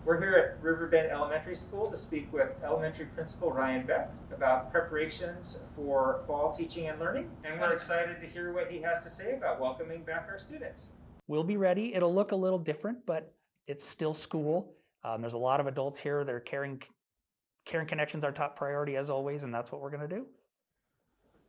We're here at Riverbend Elementary School to speak with Elementary Principal Ryan Beck about preparations for fall teaching and learning. And we're excited to hear what he has to say about welcoming back our students. We'll be ready. It'll look a little different, but it's still school. There's a lot of adults here that are caring connections, our top priority as always, and that's what we're going to do.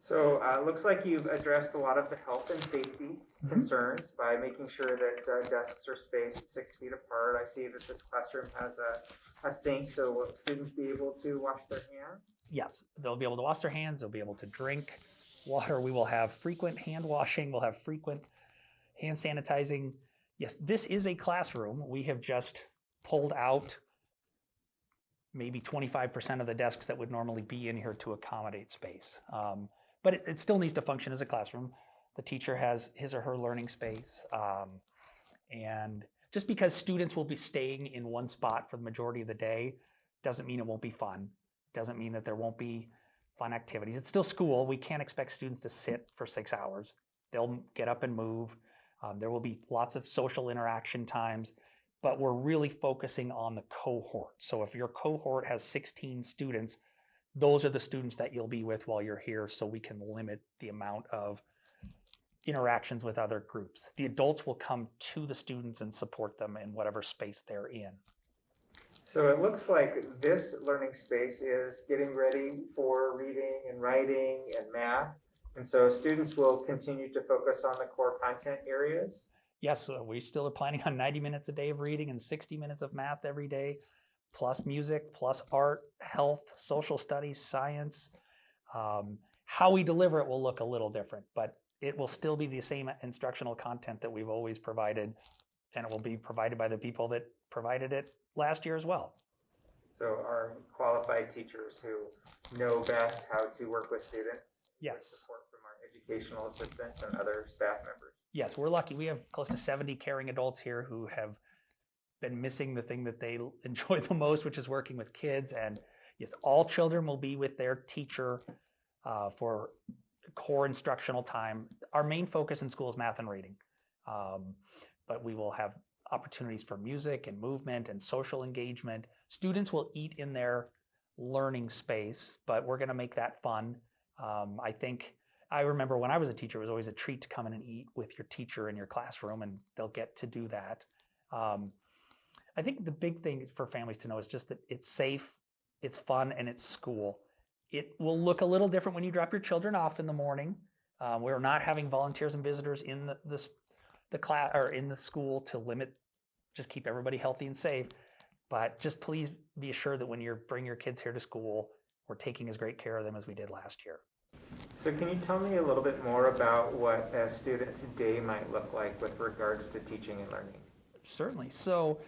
So it looks like you've addressed a lot of the health and safety concerns by making sure that desks are spaced 6 feet apart. I see that this classroom has a sink, so will students be able to wash their hands? Yes, they'll be able to wash their hands. They'll be able to drink water. We will have frequent hand washing. We'll have frequent hand sanitizing. Yes, this is a classroom. We have just pulled out maybe 25% of the desks that would normally be in here to accommodate space. But it still needs to function as a classroom. The teacher has his or her learning space. And just because students will be staying in one spot for the majority of the day doesn't mean it won't be fun. Doesn't mean that there won't be fun activities. It's still school. We can't expect students to sit for 6 hours. They'll get up and move. There will be lots of social interaction times, but we're really focusing on the cohort. So if your cohort has 16 students, those are the students that you'll be with while you're here, so we can limit the amount of interactions with other groups. The adults will come to the students and support them in whatever space they're in. So it looks like this learning space is getting ready for reading and writing and math. And so students will continue to focus on the core content areas. Yes, we still are planning on 90 minutes a day of reading and 60 minutes of math every day, plus music, plus art, health, social studies, science. How we deliver it will look a little different, but it will still be the same instructional content that we've always provided, and it will be provided by the people that provided it last year as well. So our qualified teachers who know best how to work with students. Yes. Support from our educational assistants and other staff members. Yes, we're lucky. We have close to 70 caring adults here who have been missing the thing that they enjoy the most, which is working with kids. And yes, all children will be with their teacher for core instructional time. Our main focus in school is math and reading, but we will have opportunities for music and movement and social engagement. Students will eat in their learning space, but we're going to make that fun. I remember when I was a teacher, it was always a treat to come in and eat with your teacher in your classroom, and they'll get to do that. I think the big thing for families to know is just that it's safe, it's fun, and it's school. It will look a little different when you drop your children off in the morning. We're not having volunteers and visitors in the class or in the school to just keep everybody healthy and safe. But just please be assured that when you bring your kids here to school, we're taking as great care of them as we did last year. So can you tell me a little bit more about what a student's day might look like with regards to teaching and learning? Certainly. So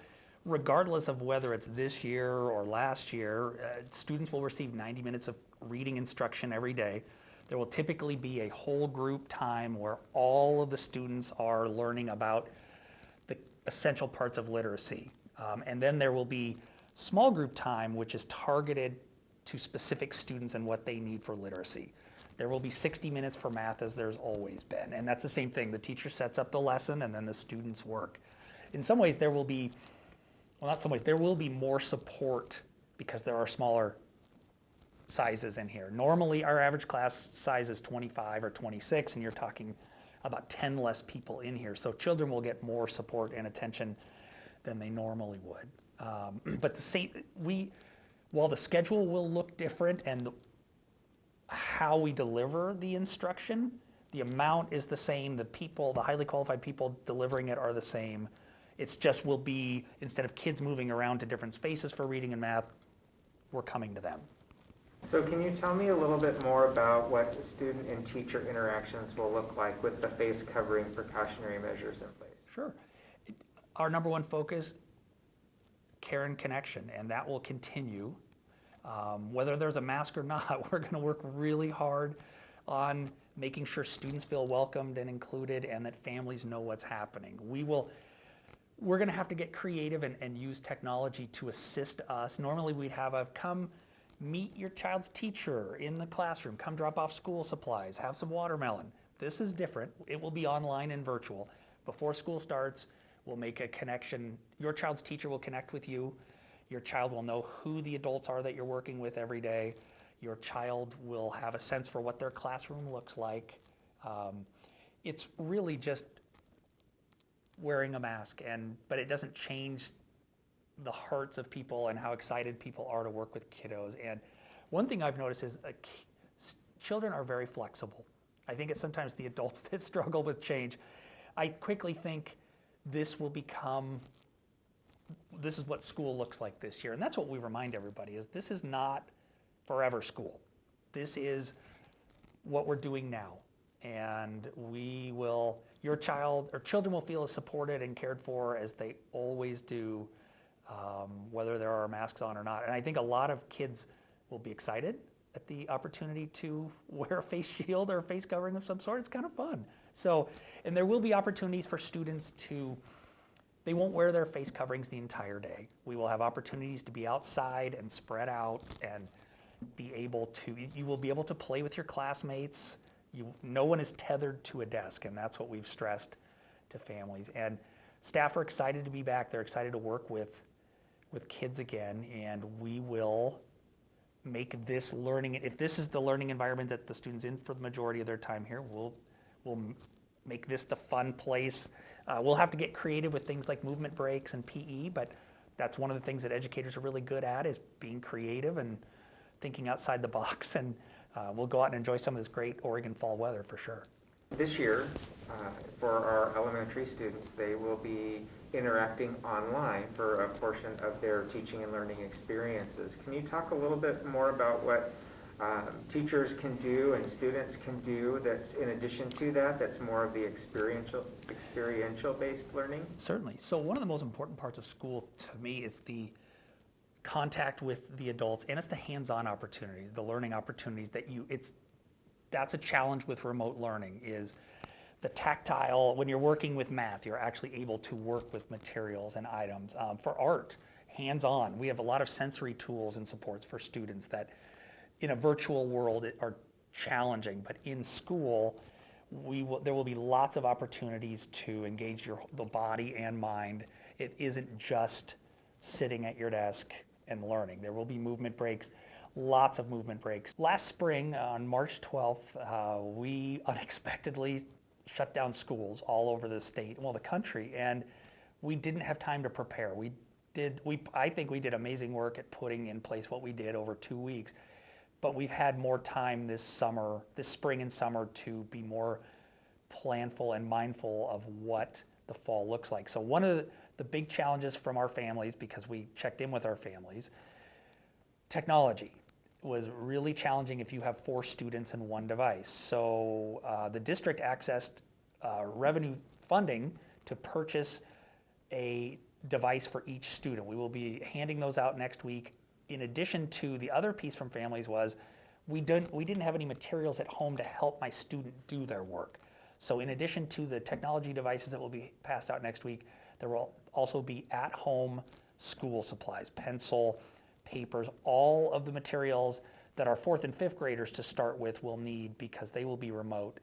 regardless of whether it's this year or last year, students will receive 90 minutes of reading instruction every day. There will typically be a whole group time where all of the students are learning about the essential parts of literacy. And then there will be small group time, which is targeted to specific students and what they need for literacy. There will be 60 minutes for math, as there's always been. And that's the same thing. The teacher sets up the lesson and then the students work. In some ways, there will be more support because there are smaller sizes in here. Normally, our average class size is 25 or 26, and you're talking about 10 less people in here. So children will get more support and attention than they normally would. But while the schedule will look different and how we deliver the instruction, the amount is the same. The highly qualified people delivering it are the same. It's just will be, instead of kids moving around to different spaces for reading and math, we're coming to them. So can you tell me a little bit more about what student and teacher interactions will look like with the face covering precautionary measures in place? Sure. Our number one focus, care and connection, and that will continue. Whether there's a mask or not, we're going to work really hard on making sure students feel welcomed and included and that families know what's happening. We're going to have to get creative and use technology to assist us. Normally we'd have come meet your child's teacher in the classroom, come drop off school supplies, have some watermelon. This is different. It will be online and virtual. Before school starts, We'll make a connection. Your child's teacher will connect with you. Your child will know who the adults are that you're working with every day. Your child will have a sense for what their classroom looks like. It's really just wearing a mask, but it doesn't change the hearts of people and how excited people are to work with kiddos. And one thing I've noticed is children are very flexible. I think it's sometimes the adults that struggle with change. I quickly think this is what school looks like this year. And that's what we remind everybody is this is not forever school. This is what we're doing now. And your child or children will feel as supported and cared for as they always do, whether there are masks on or not. And I think a lot of kids will be excited at the opportunity to wear a face shield or a face covering of some sort. It's kind of fun. So, and there will be opportunities for students they won't wear their face coverings the entire day. We will have opportunities to be outside and spread out and you will be able to play with your classmates. No one is tethered to a desk, and that's what we've stressed to families. And staff are excited to be back. They're excited to work with kids again, and we will make this learning, if this is the learning environment that the students in for the majority of their time here, we'll make this the fun place. We'll have to get creative with things like movement breaks and PE, but that's one of the things that educators are really good at is being creative and thinking outside the box, and we'll go out and enjoy some of this great Oregon fall weather for sure. This year, for our elementary students, they will be interacting online for a portion of their teaching and learning experiences. Can you talk a little bit more about what teachers can do and students can do that's in addition to that's more of the experiential-based learning? Certainly. So one of the most important parts of school to me is the contact with the adults, and it's the hands-on opportunities, the learning opportunities that's a challenge with remote learning is the tactile. When you're working with math, you're actually able to work with materials and items. For art, hands-on. We have a lot of sensory tools and supports for students that in a virtual world are challenging, but in school, there will be lots of opportunities to engage the body and mind. It isn't just sitting at your desk and learning. There will be movement breaks, lots of movement breaks. Last spring, on March 12th, we unexpectedly shut down schools all over the state, the country, and we didn't have time to prepare. I think we did amazing work at putting in place what we did over 2 weeks, but we've had more time this spring and summer to be more planful and mindful of what the fall looks like. So one of the big challenges from our families, because we checked in with our families, technology was really challenging if you have 4 students and 1 device. So the district accessed revenue funding to purchase a device for each student. We will be handing those out next week. In addition to the other piece from families was we didn't have any materials at home to help my student do their work. So in addition to the technology devices that will be passed out next week, there will also be at-home school supplies, pencil, papers, all of the materials that our 4th and 5th graders to start with will need because they will be remote.